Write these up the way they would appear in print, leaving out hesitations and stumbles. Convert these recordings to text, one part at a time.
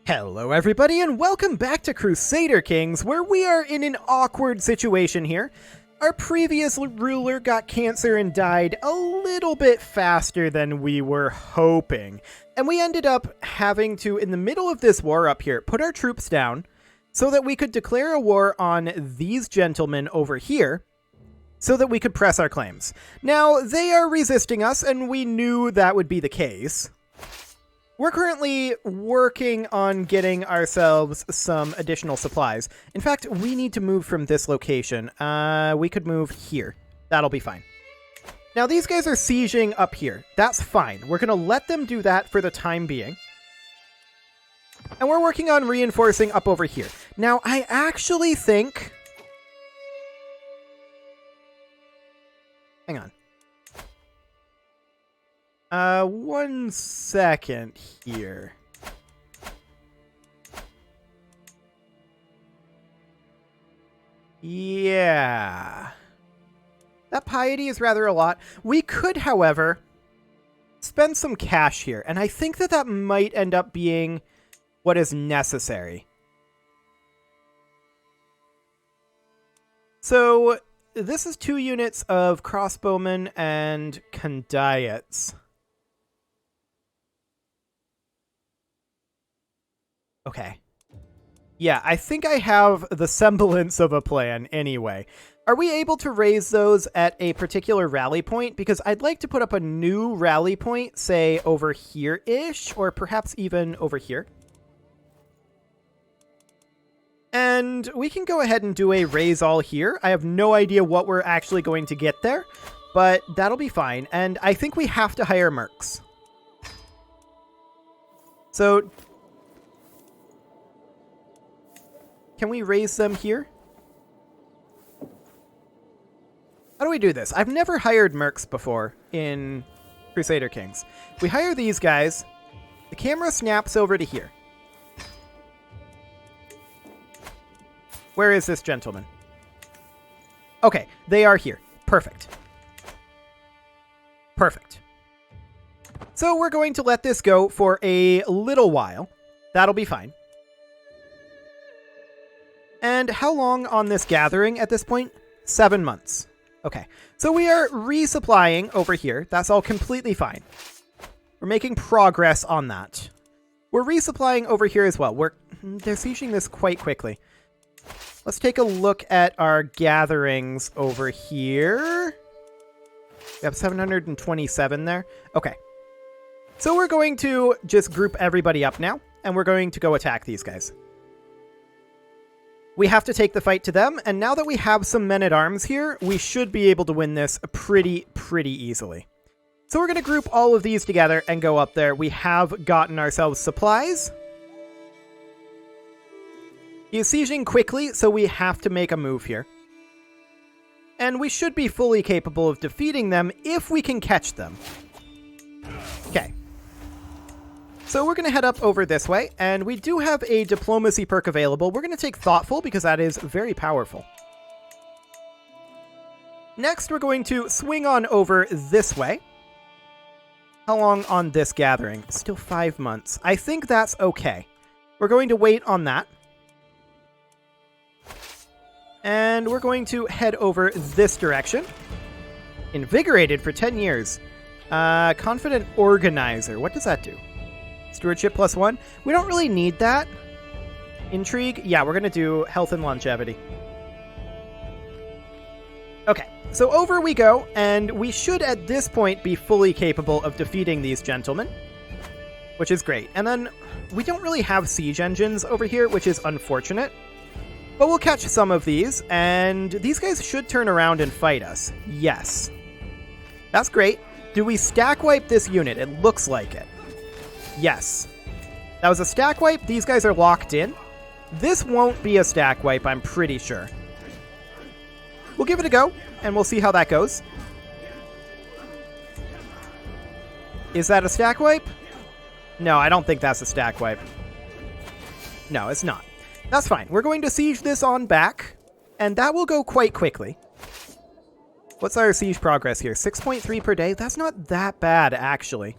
Hello everybody and welcome back to Crusader Kings, where we are in an awkward situation here. Our previous ruler got cancer and died a little bit faster than we were hoping. And we ended up having to, in the middle of this war up here, put our troops down so that we could declare a war on these gentlemen over here so that we could press our claims. Now, they are resisting us and we knew that would be the case. We're currently working on getting ourselves some additional supplies. In fact, we need to move from this location. We could move here. That'll be fine. Now, these guys are sieging up here. That's fine. We're going to let them do that for the time being. And we're working on reinforcing up over here. Now, I actually think... Hang on. 1 second here. Yeah. That piety is rather a lot. We could, however, spend some cash here, and I think that that might end up being what is necessary. So, this is 2 units of crossbowmen and condiets. Okay. Yeah, I think I have the semblance of a plan anyway. Are we able to raise those at a particular rally point? Because I'd like to put up a new rally point, say over here-ish, or perhaps even over here. And we can go ahead and do a raise all here. I have no idea what we're actually going to get there, but that'll be fine. And I think we have to hire mercs. So... can we raise them here? How do we do this? I've never hired mercs before in Crusader Kings. We hire these guys. The camera snaps over to here. Where is this gentleman? Okay, they are here. Perfect. Perfect. So we're going to let this go for a little while. That'll be fine. And how long on this gathering at this point? 7 months. Okay, so we are resupplying over here. That's all completely fine. We're making progress on that. We're resupplying over here as well. They're sieging this quite quickly. Let's take a look at our gatherings over here. We have 727 there. Okay. So we're going to just group everybody up now, and we're going to go attack these guys. We have to take the fight to them, and now that we have some men-at-arms here, we should be able to win this pretty easily. So we're going to group all of these together and go up there. We have gotten ourselves supplies. He is sieging quickly, so we have to make a move here. And we should be fully capable of defeating them if we can catch them. Okay. So we're going to head up over this way, and we do have a diplomacy perk available. We're going to take Thoughtful because that is very powerful. Next, we're going to swing on over this way. How long on this gathering? Still 5 months. I think that's okay. We're going to wait on that. And we're going to head over this direction. Invigorated for 10 years. Confident Organizer. What does that do? Stewardship +1. We don't really need that. Intrigue. Yeah, we're going to do health and longevity. Okay, so over we go, and we should at this point be fully capable of defeating these gentlemen, which is great. And then we don't really have siege engines over here, which is unfortunate. But we'll catch some of these, and these guys should turn around and fight us. Yes. That's great. Do we stack wipe this unit? It looks like it. Yes. That was a stack wipe. These guys are locked in. This won't be a stack wipe, I'm pretty sure. We'll give it a go, and we'll see how that goes. Is that a stack wipe? No, I don't think that's a stack wipe. No, it's not. That's fine. We're going to siege this on back, and that will go quite quickly. What's our siege progress here? 6.3 per day? That's not that bad, actually.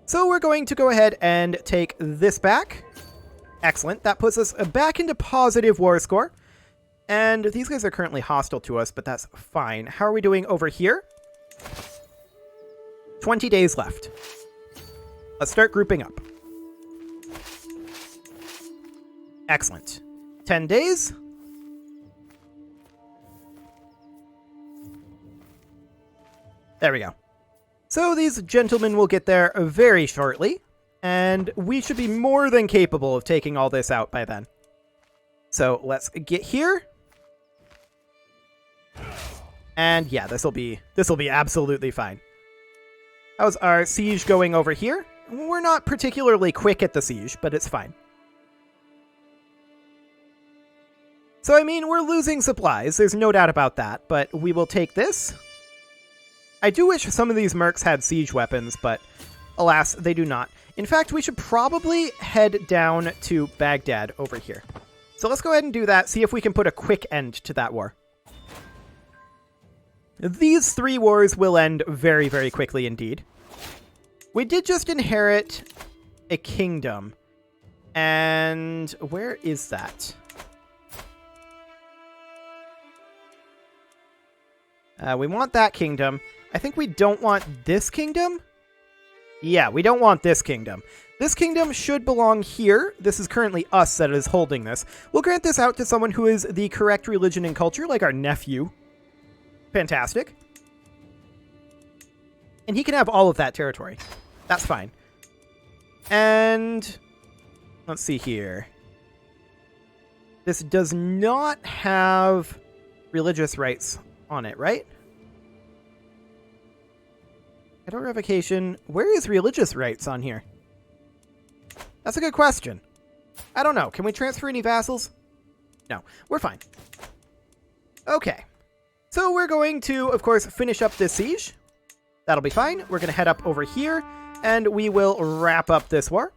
So we're going to go ahead and take this back. Excellent. That puts us back into positive war score. And these guys are currently hostile to us, but that's fine. How are we doing over here? 20 days left. Let's start grouping up. Excellent. 10 days. There we go. So these gentlemen will get there very shortly, and we should be more than capable of taking all this out by then. So let's get here. And yeah, this will be absolutely fine. How's our siege going over here? We're not particularly quick at the siege, but it's fine. So I mean, we're losing supplies, there's no doubt about that, but we will take this. I do wish some of these mercs had siege weapons, but alas, they do not. In fact, we should probably head down to Baghdad over here. So let's go ahead and do that, see if we can put a quick end to that war. These 3 wars will end very, very quickly indeed. We did just inherit a kingdom. And where is that? We want that kingdom. I think we don't want this kingdom. Yeah, we don't want this kingdom. This kingdom should belong here. This is currently us that is holding this. We'll grant this out to someone who is the correct religion and culture, like our nephew. Fantastic. And he can have all of that territory. That's fine. And let's see here. This does not have religious rights on it, right? Title revocation. Where is religious rights on here? That's a good question. I don't know. Can we transfer any vassals? No, we're fine. Okay. So we're going to, of course, finish up this siege. That'll be fine. We're going to head up over here, and we will wrap up this war.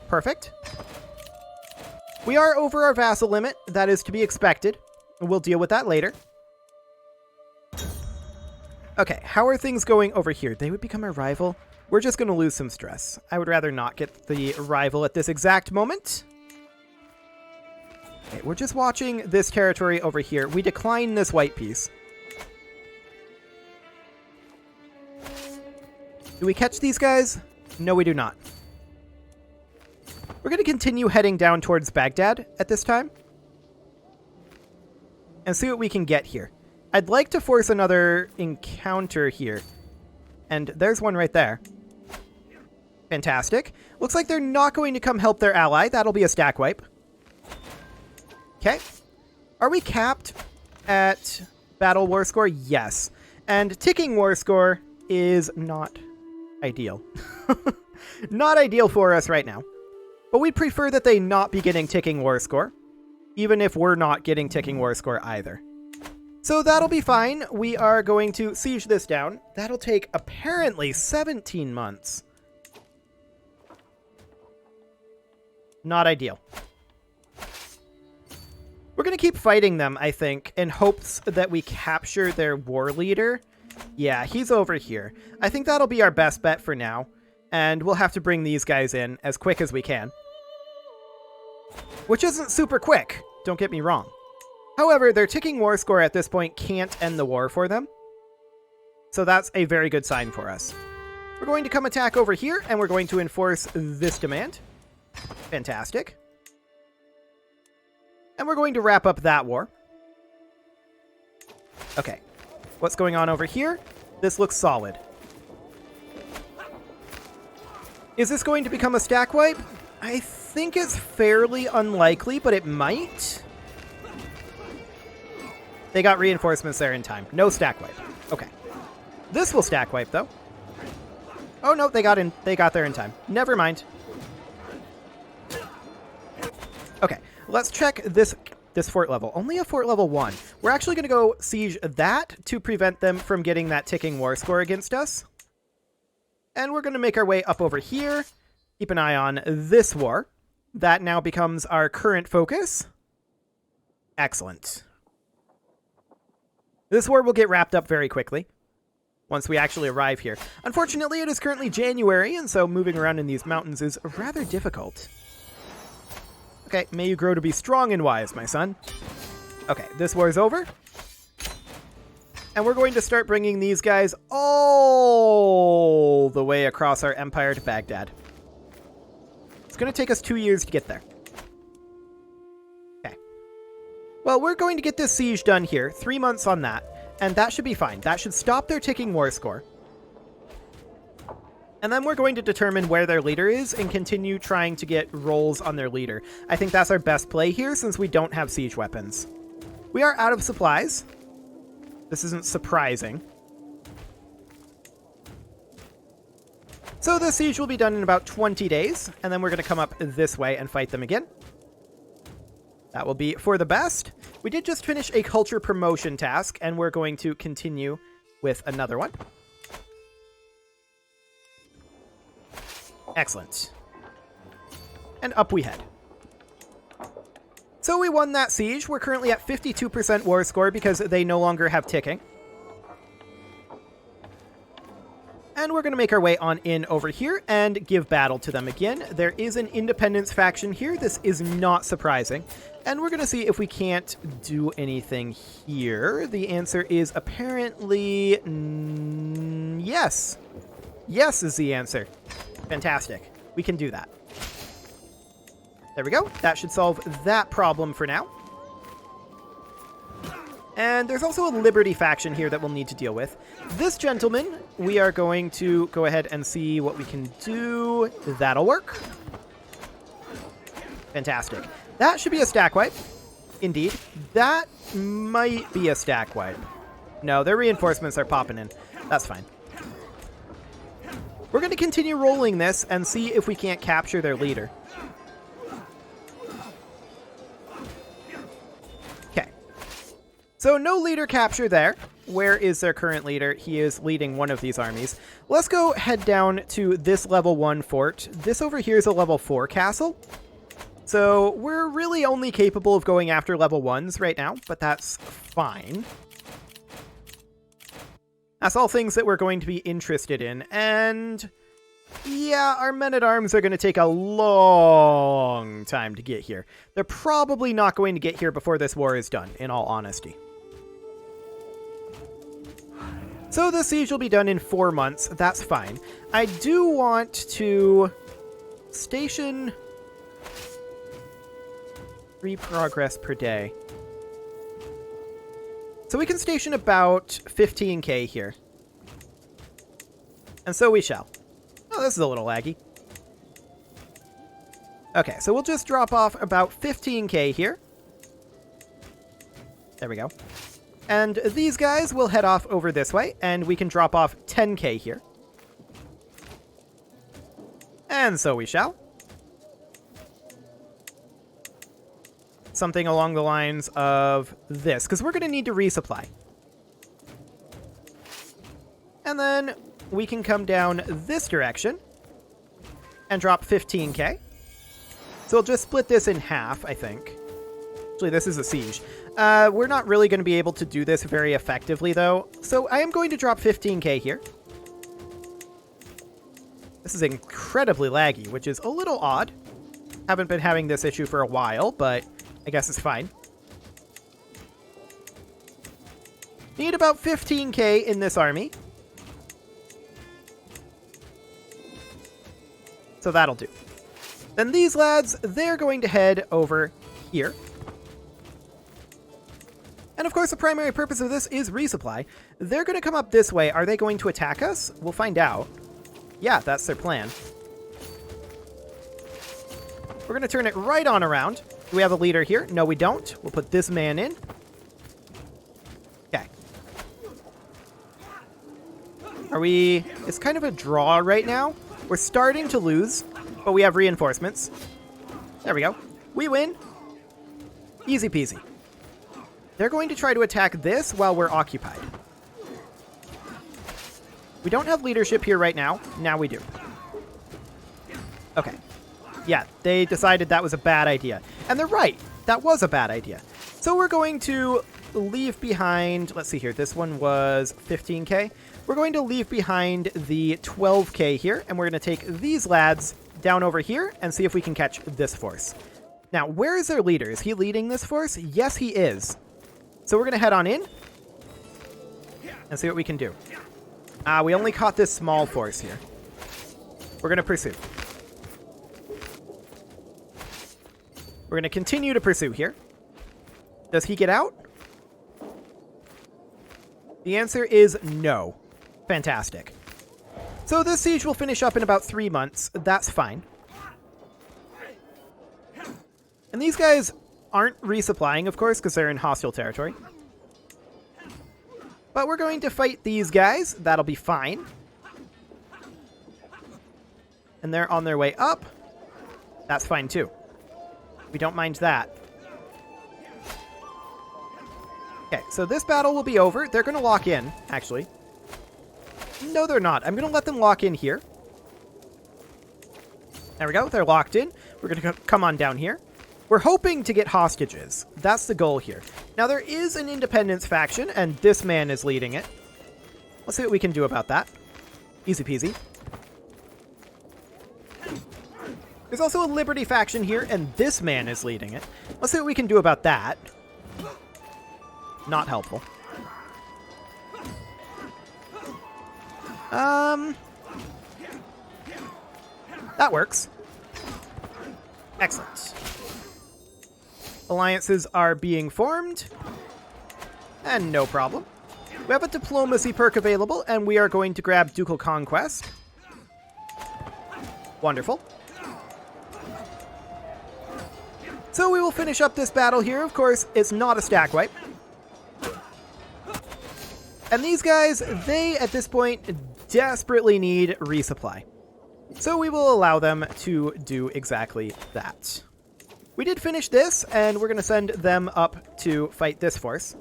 Perfect. We are over our vassal limit. That is to be expected. We'll deal with that later. Okay, how are things going over here? They would become a rival. We're just going to lose some stress. I would rather not get the rival at this exact moment. Okay, we're just watching this territory over here. We decline this white piece. Do we catch these guys? No, we do not. We're going to continue heading down towards Baghdad at this time. And see what we can get here. I'd like to force another encounter here. And there's one right there. Fantastic. Looks like they're not going to come help their ally. That'll be a stack wipe. Okay. Are we capped at battle war score? Yes. And ticking war score is not ideal. Not ideal for us right now. But we'd prefer that they not be getting ticking war score, even if we're not getting ticking war score either. So that'll be fine. We are going to siege this down. That'll take apparently 17 months. Not ideal. We're going to keep fighting them, I think, in hopes that we capture their war leader. Yeah, he's over here. I think that'll be our best bet for now. And we'll have to bring these guys in as quick as we can. Which isn't super quick, don't get me wrong. However, their ticking war score at this point can't end the war for them. So that's a very good sign for us. We're going to come attack over here, and we're going to enforce this demand. Fantastic. And we're going to wrap up that war. Okay. What's going on over here? This looks solid. Is this going to become a stack wipe? I think it's fairly unlikely, but it might. They got reinforcements there in time. No stack wipe. Okay. This will stack wipe, though. Oh, no, they got there in time. Never mind. Okay, let's check this fort level. Only a fort level 1. We're actually going to go siege that to prevent them from getting that ticking war score against us. And we're going to make our way up over here. Keep an eye on this war. That now becomes our current focus. Excellent. This war will get wrapped up very quickly once we actually arrive here. Unfortunately, it is currently January, and so moving around in these mountains is rather difficult. Okay, may you grow to be strong and wise, my son. Okay, this war is over. And we're going to start bringing these guys all the way across our empire to Baghdad. It's going to take us 2 years to get there. Okay. Well, we're going to get this siege done here. 3 months on that. And that should be fine. That should stop their ticking war score. And then we're going to determine where their leader is and continue trying to get rolls on their leader. I think that's our best play here since we don't have siege weapons. We are out of supplies. This isn't surprising. So the siege will be done in about 20 days, and then we're going to come up this way and fight them again. That will be for the best. We did just finish a culture promotion task, and we're going to continue with another one. Excellent. And up we head. So we won that siege. We're currently at 52% war score because they no longer have ticking. And we're going to make our way on in over here and give battle to them again. There is an independence faction here. This is not surprising. And we're going to see if we can't do anything here. The answer is apparently yes. Yes is the answer. Fantastic. We can do that. There we go. That should solve that problem for now. And there's also a Liberty faction here that we'll need to deal with. This gentleman, we are going to go ahead and see what we can do. That'll work. Fantastic. That should be a stack wipe. Indeed. That might be a stack wipe. No, their reinforcements are popping in. That's fine. We're going to continue rolling this and see if we can't capture their leader. Okay. So no leader capture there. Where is their current leader? He is leading one of these armies. Let's go head down to this level 1 fort. This over here is a level 4 castle. So we're really only capable of going after level 1s right now, but that's fine. That's all things that we're going to be interested in. And yeah, our men-at-arms are going to take a long time to get here. They're probably not going to get here before this war is done, in all honesty. So the siege will be done in 4 months. That's fine. I do want to station 3 progress per day. So we can station about 15k here. And so we shall. Oh, this is a little laggy. Okay, so we'll just drop off about 15k here. There we go. And these guys will head off over this way, and we can drop off 10k here. And so we shall. Something along the lines of this, because we're going to need to resupply. And then we can come down this direction and drop 15k. So we'll just split this in half, I think. Actually, this is a siege. We're not really going to be able to do this very effectively, though. So I am going to drop 15k here. This is incredibly laggy, which is a little odd. Haven't been having this issue for a while, but I guess it's fine. Need about 15k in this army. So that'll do. Then these lads, they're going to head over here. And of course, the primary purpose of this is resupply. They're going to come up this way. Are they going to attack us? We'll find out. Yeah, that's their plan. We're going to turn it right on around. Do we have a leader here? No, we don't. We'll put this man in. Okay. Are we... It's kind of a draw right now. We're starting to lose, but we have reinforcements. There we go. We win. Easy peasy. They're going to try to attack this while we're occupied. We don't have leadership here right now. Now we do. Okay. Yeah, they decided that was a bad idea. And they're right. That was a bad idea. So we're going to leave behind... Let's see here. This one was 15k. We're going to leave behind the 12k here. And we're going to take these lads down over here and see if we can catch this force. Now, where is their leader? Is he leading this force? Yes, he is. So we're going to head on in and see what we can do. We only caught this small force here. We're going to pursue. We're going to continue to pursue here. Does he get out? The answer is no. Fantastic. So this siege will finish up in about 3 months. That's fine. And these guys aren't resupplying, of course, because they're in hostile territory. But we're going to fight these guys. That'll be fine. And they're on their way up. That's fine, too. We don't mind that. Okay, so this battle will be over. They're going to lock in, actually. No, they're not. I'm going to let them lock in here. There we go. They're locked in. We're going to come on down here. We're hoping to get hostages. That's the goal here. Now, there is an independence faction, and this man is leading it. Let's see what we can do about that. Easy peasy. There's also a liberty faction here, and this man is leading it. Let's see what we can do about that. Not helpful. That works. Excellent. Alliances are being formed. And no problem. We have a diplomacy perk available, and we are going to grab Ducal Conquest. Wonderful. So we will finish up this battle here. Of course, it's not a stack wipe. And these guys, they, at this point, desperately need resupply. So we will allow them to do exactly that. We did finish this, and we're going to send them up to fight this force.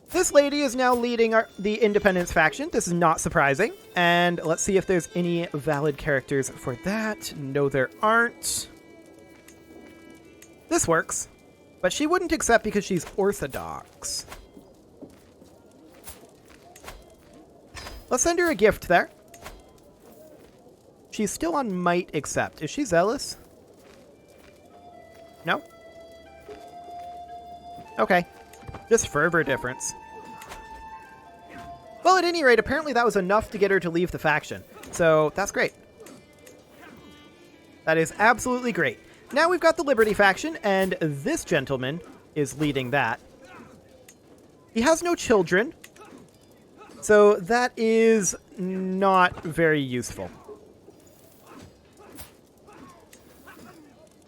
This lady is now leading the Independence faction. This is not surprising. And let's see if there's any valid characters for that. No, there aren't. This works, but she wouldn't accept because she's Orthodox. Let's send her a gift there. She's still on might accept. Is she zealous? No? Okay. Just fervor difference. Well, at any rate, apparently that was enough to get her to leave the faction. So, that's great. That is absolutely great. Now we've got the Liberty faction, and this gentleman is leading that. He has no children, so that is not very useful.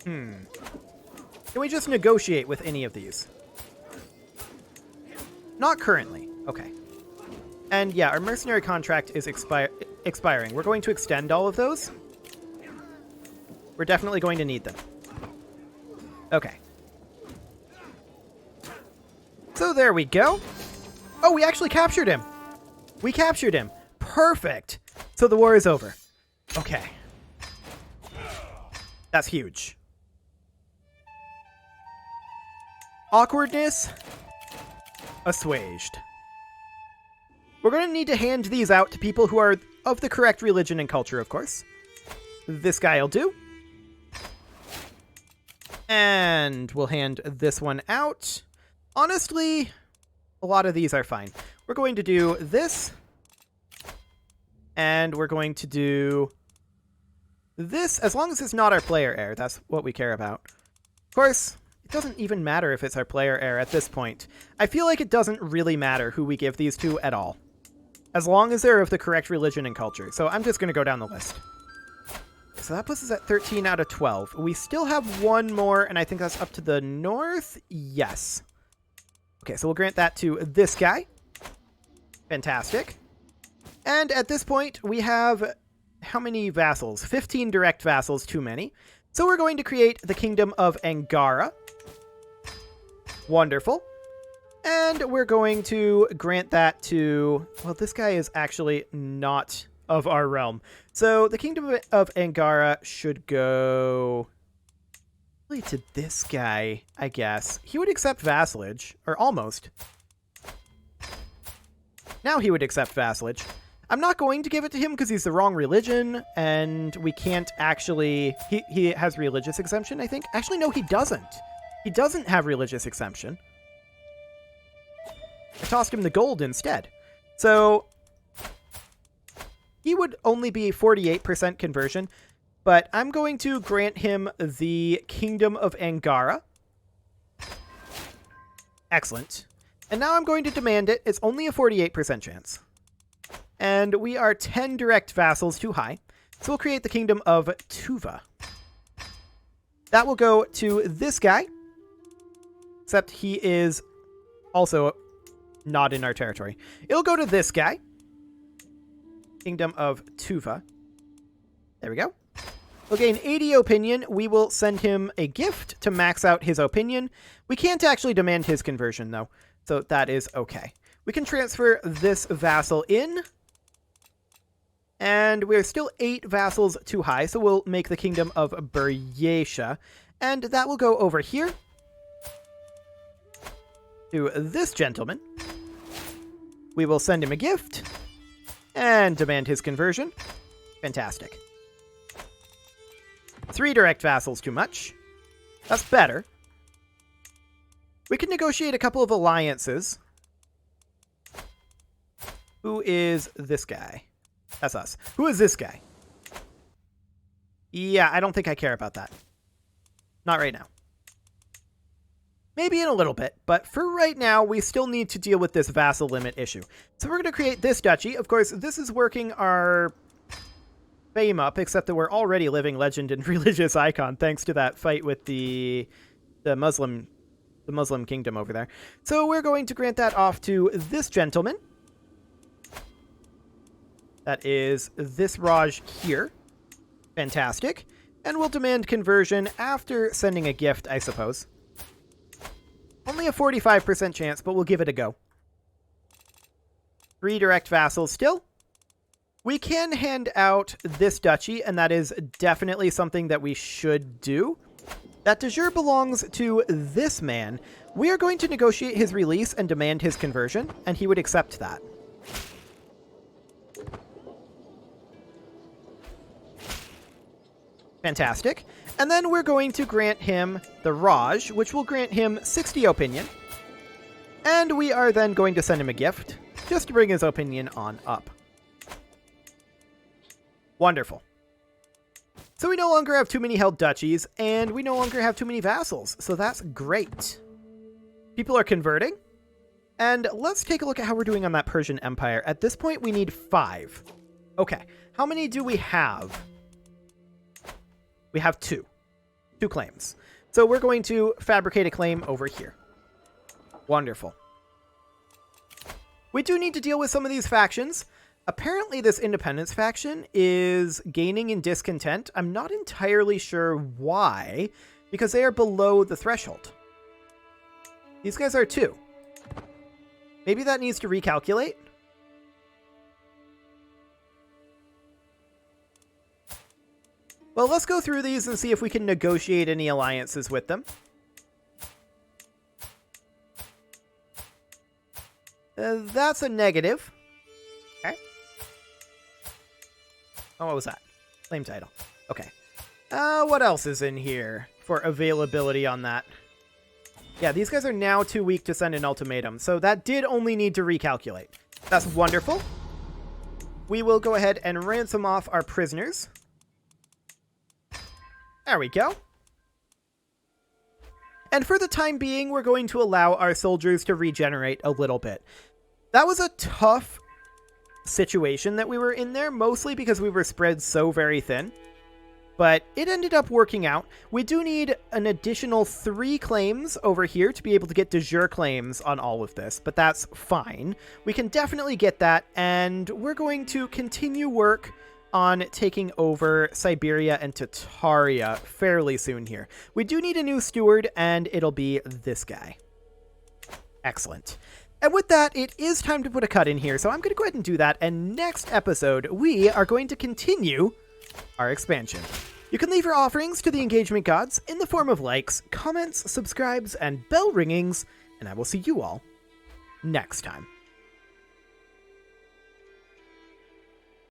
Can we just negotiate with any of these? Not currently. Okay. And yeah, our mercenary contract is expiring. We're going to extend all of those. We're definitely going to need them. Okay. So there we go. Oh, we actually captured him. We captured him. Perfect. So the war is over. Okay. That's huge. Awkwardness assuaged. We're going to need to hand these out to people who are of the correct religion and culture, of course. This guy will do. And we'll hand this one out. Honestly, a lot of these are fine. We're going to do this. And we're going to do this, as long as it's not our player heir. That's what we care about. Of course, it doesn't even matter if it's our player heir at this point. I feel like it doesn't really matter who we give these to at all, as long as they're of the correct religion and culture. So I'm just going to go down the list. So that puts us at 13 out of 12. We still have one more, and I think that's up to the north. Yes. Okay, so we'll grant that to this guy. Fantastic. And at this point, we have how many vassals? 15 direct vassals, too many. So we're going to create the Kingdom of Angara. Wonderful. And we're going to grant that to... Well, this guy is actually not of our realm. So the Kingdom of Angara should go... really to this guy, I guess. He would accept vassalage. Or almost. Now he would accept vassalage. I'm not going to give it to him because he's the wrong religion, and we can't actually... He has religious exemption, I think. Actually, no, he doesn't. He doesn't have religious exemption. I tossed him the gold instead. So he would only be 48% conversion, but I'm going to grant him the Kingdom of Angara. Excellent. And now I'm going to demand it. It's only a 48% chance. And we are 10 direct vassals too high. So we'll create the Kingdom of Tuva. That will go to this guy. Except he is also not in our territory. It'll go to this guy. Kingdom of Tuva. There we go. We'll gain 80 opinion. We will send him a gift to max out his opinion. We can't actually demand his conversion, though. So that is okay. We can transfer this vassal in. And we're still 8 vassals too high, so we'll make the Kingdom of Buryatia. And that will go over here to this gentleman. We will send him a gift and demand his conversion. Fantastic. 3 direct vassals too much. That's better. We can negotiate a couple of alliances. Who is this guy? That's us. Who is this guy? Yeah, I don't think I care about that. Not right now. Maybe in a little bit, but for right now, we still need to deal with this vassal limit issue. So we're going to create this duchy. Of course, this is working our fame up, except that we're already living legend and religious icon, thanks to that fight with the Muslim kingdom over there. So we're going to grant that off to this gentleman. That is this Raj here. Fantastic. And we'll demand conversion after sending a gift, I suppose. Only a 45% chance, but we'll give it a go. 3 direct vassals still. We can hand out this duchy, and that is definitely something that we should do. That de jure belongs to this man. We are going to negotiate his release and demand his conversion, and he would accept that. Fantastic. And then we're going to grant him the Raj, which will grant him 60 opinion. And we are then going to send him a gift, just to bring his opinion on up. Wonderful. So we no longer have too many held duchies, and we no longer have too many vassals, so that's great. People are converting. And let's take a look at how we're doing on that Persian Empire. At this point, we need 5. Okay, how many do we have? We have 2. 2 claims. So we're going to fabricate a claim over here. Wonderful. We do need to deal with some of these factions. Apparently this independence faction is gaining in discontent. I'm not entirely sure why, because they are below the threshold. These guys are 2. Maybe that needs to recalculate. Well, let's go through these and see if we can negotiate any alliances with them. That's a negative. Okay. Oh, what was that? Claim title. Okay. What else is in here for availability on that? Yeah, these guys are now too weak to send an ultimatum, so that did only need to recalculate. That's wonderful. We will go ahead and ransom off our prisoners. There we go. And for the time being, we're going to allow our soldiers to regenerate a little bit. That was a tough situation that we were in there, mostly because we were spread so very thin. But it ended up working out. We do need an additional 3 claims over here to be able to get de jure claims on all of this, but that's fine. We can definitely get that, and we're going to continue work on taking over Siberia and Tataria fairly soon here. We do need a new steward, and it'll be this guy. Excellent. And with that, it is time to put a cut in here, so I'm going to go ahead and do that, and next episode, we are going to continue our expansion. You can leave your offerings to the engagement gods in the form of likes, comments, subscribes, and bell ringings, and I will see you all next time.